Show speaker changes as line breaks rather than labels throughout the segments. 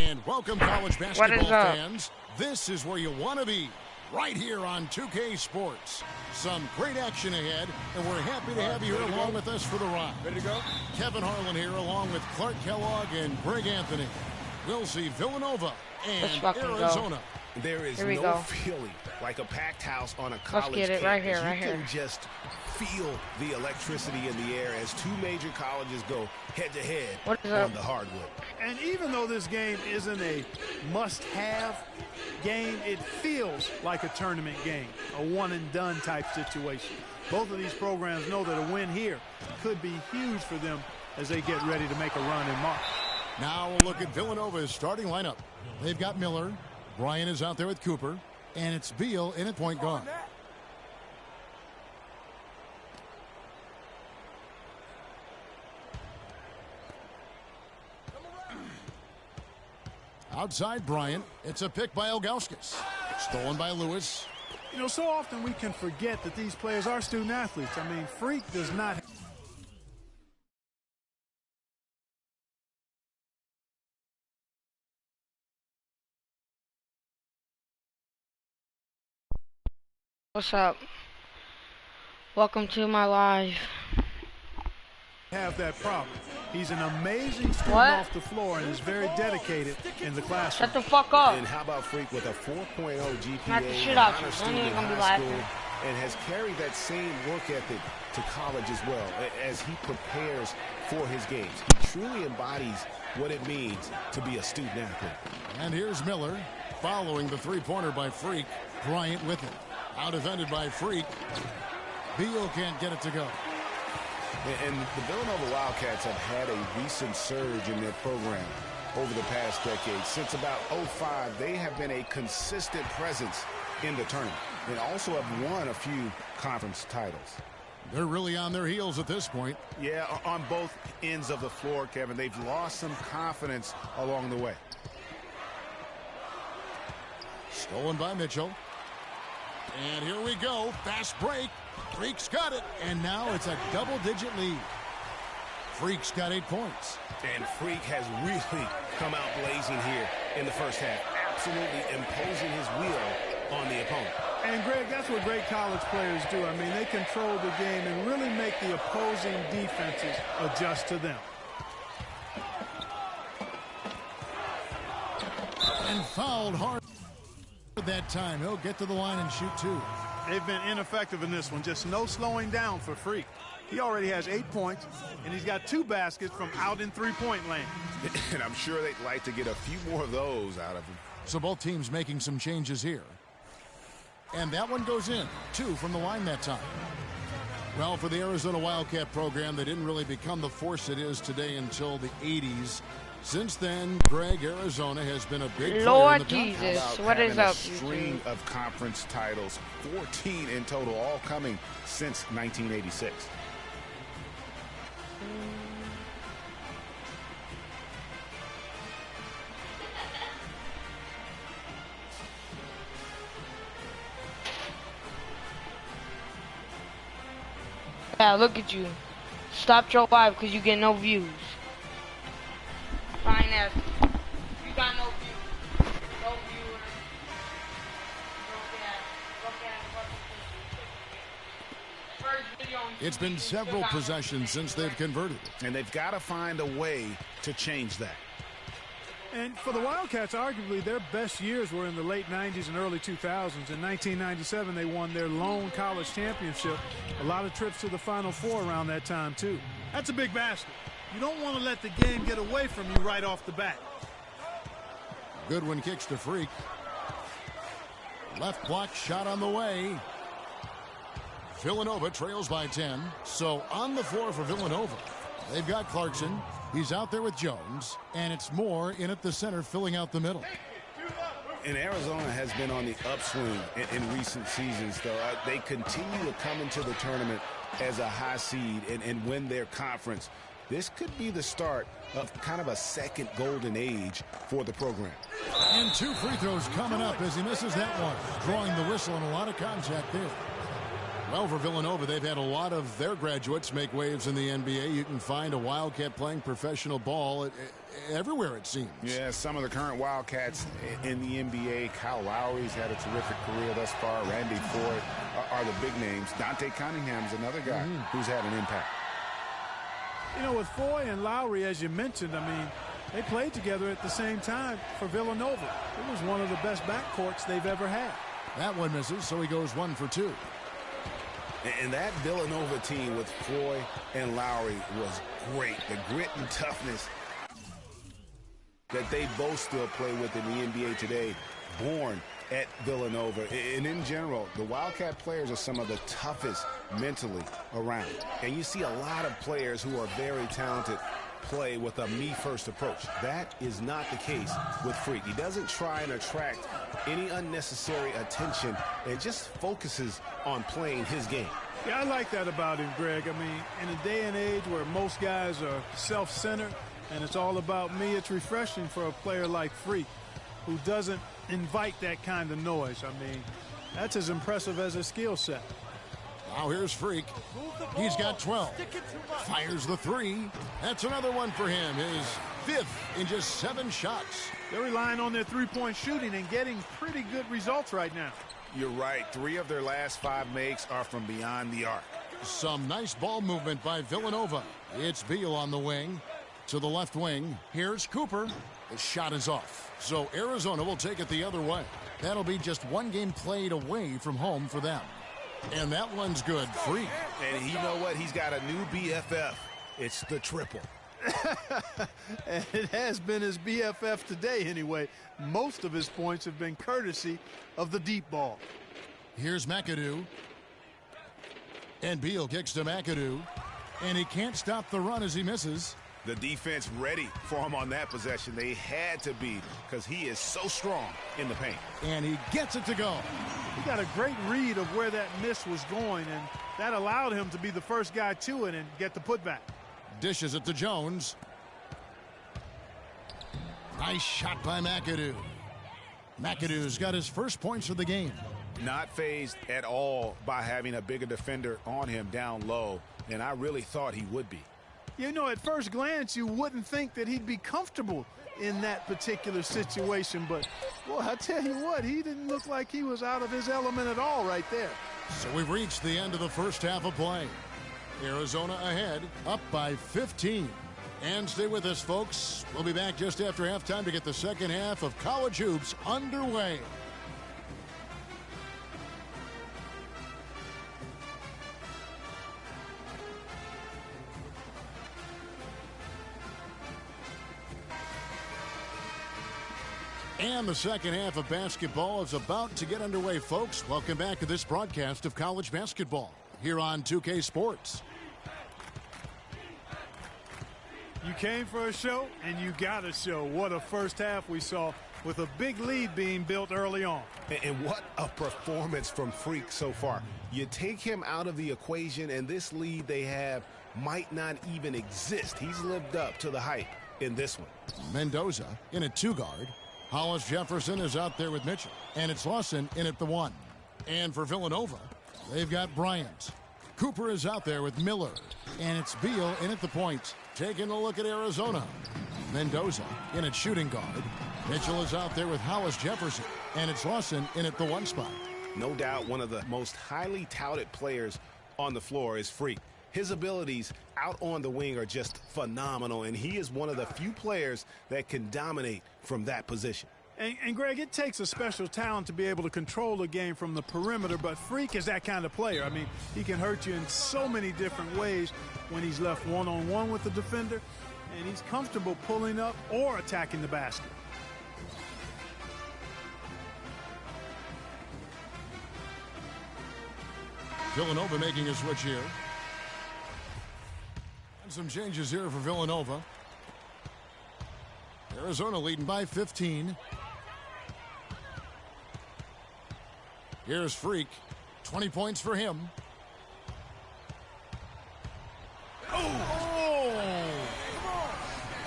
And welcome, college basketball fans. This is where you want to be, right here on 2K Sports. Some great action ahead, and we're happy to have you here along with us for the ride.
Ready to go?
Kevin Harlan here, along with Clark Kellogg and Greg Anthony. We'll see Villanova and Arizona.
There is no feeling like a packed house on a college campus.
Let's get it right here, right
here. You can just feel the electricity in the air as two major colleges go head-to-head on the hardwood.
And even though this game isn't a must-have game, it feels like a tournament game, a one-and-done type situation. Both of these programs know that a win here could be huge for them as they get ready to make a run in March.
Now we'll look at Villanova's starting lineup. They've got Miller. Bryant is out there with Cooper. And it's Beal in at point guard. Outside Bryant. It's a pick by Ilgauskas. Stolen by Lewis.
You know, so often we can forget that these players are student athletes. I mean, Freak does not...
What's up? Welcome to my live.
Have that problem. He's an amazing student off the floor and is very dedicated in the classroom.
Shut the fuck up.
And how about Freak with a 4.0 GPA,
Not the shit out you.
student in high school, and has carried that same work ethic to college as well as he prepares for his games. He truly embodies what it means to be a student athlete.
And here's Miller following the three-pointer by Freak. Bryant with it. Out defended by Freak. Beal can't get it to go.
And the Villanova Wildcats have had a recent surge in their program over the past decade. Since about 2005, they have been a consistent presence in the tournament and also have won a few conference titles.
They're really on their heels at this point.
Yeah, on both ends of the floor, Kevin. They've lost some confidence along the way.
Stolen by Mitchell. And here we go. Fast break. Freak's got it. And now it's a double-digit lead. Freak's got 8 points.
And Freak has really come out blazing here in the first half. Absolutely imposing his will on the opponent.
And, Greg, that's what great college players do. I mean, they control the game and really make the opposing defenses adjust to them.
fouled hard that time. He'll get to the line and shoot two.
They've been ineffective in this one. Just no slowing down for Freak. He already has 8 points, and he's got 2 baskets from out in three-point land.
And I'm sure they'd like to get a few more of those out of him.
So both teams making some changes here. And that one goes in. 2 from the line that time. Well, for the Arizona Wildcat program, they didn't really become the force it is today until the 80s. Since then, Greg, Arizona has been a big
Lord
player in the
Jesus, what is up,
a string of conference titles, 14 in total, all coming since 1986.
Yeah, look at you. Stop your live because you get no views. Fine ass. You got no views. No viewers. First video on
It's been several possessions since they've converted.
And they've got to find a way to change that.
And for the Wildcats, arguably their best years were in the late 90s and early 2000s. In 1997, they won their lone college championship. A lot of trips to the Final Four around that time, too. That's a big basket. You don't want to let the game get away from you right off the bat.
Goodwin kicks to Freak. Left block shot on the way. Villanova trails by 10. So on the floor for Villanova, they've got Clarkson. He's out there with Jones, and it's Moore in at the center, filling out the middle.
And Arizona has been on the upswing in recent seasons, though. They continue to come into the tournament as a high seed and win their conference. This could be the start of kind of a second golden age for the program.
And 2 free throws coming up as he misses that one, drawing the whistle and a lot of contact there. Well, for Villanova, they've had a lot of their graduates make waves in the NBA. You can find a Wildcat playing professional ball everywhere, it seems.
Yeah, some of the current Wildcats in the NBA. Kyle Lowry's had a terrific career thus far. Randy Ford are the big names. Dante Cunningham's another guy who's had an impact.
You know, with Foy and Lowry, as you mentioned, I mean, they played together at the same time for Villanova. It was one of the best backcourts they've ever had.
That one misses, so he goes 1 for 2.
And that Villanova team with Foy and Lowry was great. The grit and toughness that they both still play with in the NBA today, born at Villanova. And in general, the Wildcat players are some of the toughest mentally around. And you see a lot of players who are very talented play with a me-first approach. That is not the case with Freak. He doesn't try and attract any unnecessary attention and just focuses on playing his game.
Yeah, I like that about him, Greg. I mean, in a day and age where most guys are self-centered and it's all about me, it's refreshing for a player like Freak who doesn't invite that kind of noise. I mean, that's as impressive as his skill set.
Now here's Freak. He's got 12. Fires the 3. That's another one for him. His 5th in just 7 shots.
They're relying on their three-point shooting and getting pretty good results right now.
You're right. 3 of their last 5 makes are from beyond the arc.
Some nice ball movement by Villanova. It's Beal on the wing. To the left wing. Here's Cooper. The shot is off. So Arizona will take it the other way. That'll be just 1 game played away from home for them. And that one's good. Freak.
And you know what? He's got a new BFF. It's the triple.
And it has been his BFF today anyway. Most of his points have been courtesy of the deep ball.
Here's McAdoo. And Beal kicks to McAdoo. And he can't stop the run as he misses.
The defense ready for him on that possession. They had to be because he is so strong in the paint.
And he gets it to go.
He got a great read of where that miss was going, and that allowed him to be the first guy to it and get the putback.
Dishes it to Jones. Nice shot by McAdoo. McAdoo's got his first points of the game.
Not fazed at all by having a bigger defender on him down low, and I really thought he would be.
You know, at first glance, you wouldn't think that he'd be comfortable in that particular situation, but, well, I tell you what, he didn't look like he was out of his element at all right there.
So we've reached the end of the first half of play. Arizona ahead, up by 15. And stay with us, folks. We'll be back just after halftime to get the second half of College Hoops underway. And the second half of basketball is about to get underway, folks. Welcome back to this broadcast of college basketball here on 2K Sports.
You came for a show, and you got a show. What a first half we saw with a big lead being built early on.
And what a performance from Freak so far. You take him out of the equation, and this lead they have might not even exist. He's lived up to the hype in this one.
Mendoza in a two-guard. Hollis Jefferson is out there with Mitchell. And it's Lawson in at the one. And for Villanova, they've got Bryant. Cooper is out there with Miller. And it's Beal in at the point. Taking a look at Arizona. Mendoza in at shooting guard. Mitchell is out there with Hollis Jefferson. And it's Lawson in at the one spot.
No doubt one of the most highly touted players on the floor is Freak. His abilities out on the wing are just phenomenal, and he is one of the few players that can dominate from that position.
And Greg, it takes a special talent to be able to control the game from the perimeter, but Freak is that kind of player. I mean, he can hurt you in so many different ways when he's left one-on-one with the defender, and he's comfortable pulling up or attacking the basket.
Villanova making a switch here. And some changes here for Villanova. Arizona leading by 15. Here's Freak. 20 points for him. Oh!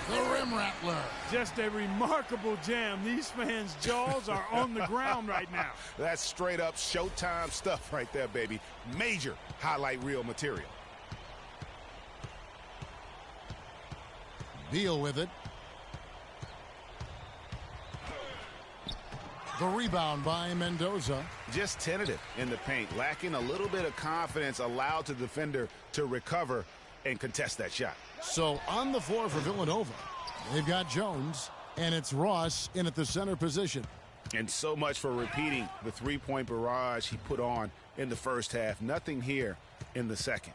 The rim rattler.
Just a remarkable jam. These fans' jaws are on the ground right now.
That's straight up Showtime stuff right there, baby. Major highlight reel material.
Beal with it. The rebound by Mendoza.
Just tentative in the paint, lacking a little bit of confidence, allowed the defender to recover and contest that shot.
So on the floor for Villanova, they've got Jones, and it's Ross in at the center position.
And so much for repeating the three-point barrage he put on in the first half. Nothing here in the second.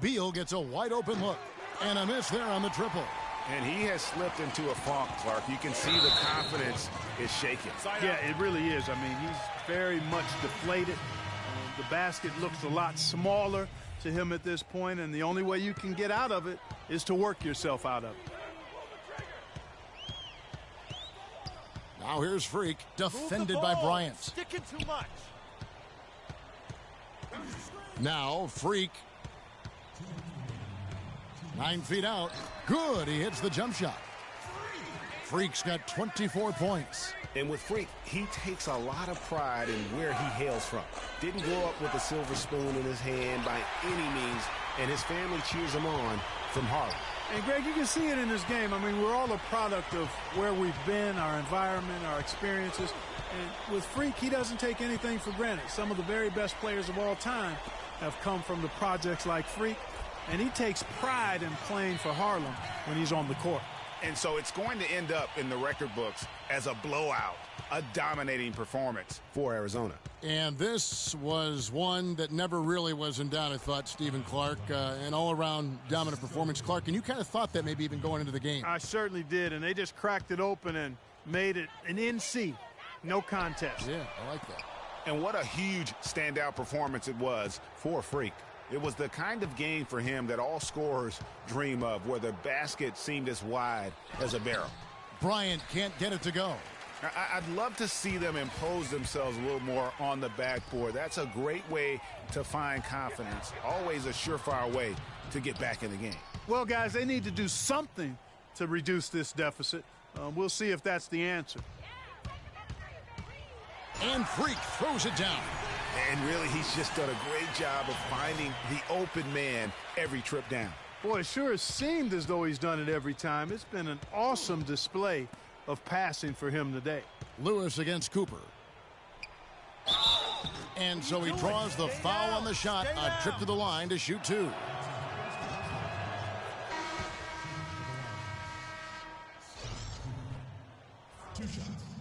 Beal gets a wide open look, and a miss there on the triple.
And he has slipped into a funk, Clark. You can see the confidence is shaking.
Yeah, it really is. I mean, he's very much deflated. The basket looks a lot smaller to him at this point, and the only way you can get out of it is to work yourself out of it.
Now here's Freak, defended by Bryant.
Sticking too much.
Now Freak. 9 feet out. Good. He hits the jump shot. Freak's got 24 points.
And with Freak, he takes a lot of pride in where he hails from. Didn't grow up with a silver spoon in his hand by any means, and his family cheers him on from Harlem.
And Greg, you can see it in this game. I mean, we're all a product of where we've been, our environment, our experiences. And with Freak, he doesn't take anything for granted. Some of the very best players of all time have come from the projects like Freak. And he takes pride in playing for Harlem when he's on the court.
And so it's going to end up in the record books as a blowout, a dominating performance for Arizona.
And this was one that never really was in doubt, I thought, Stephen Clark. An all-around dominant performance, Clark. And you kind of thought that maybe even going into the game.
I certainly did, and they just cracked it open and made it an NC. No contest.
Yeah, I like that.
And what a huge standout performance it was for Freak. It was the kind of game for him that all scorers dream of, where the basket seemed as wide as a barrel.
Bryant can't get it to go.
I'd love to see them impose themselves a little more on the backboard. That's a great way to find confidence. Always a surefire way to get back in the game.
Well, guys, they need to do something to reduce this deficit. We'll see if that's the answer.
And Freak throws it down.
And really, he's just done a great job of finding the open man every trip down.
Boy, it sure has seemed as though he's done it every time. It's been an awesome display of passing for him today.
Lewis against Cooper. And so he draws the foul on the shot. A trip to the line to shoot two. Two shots.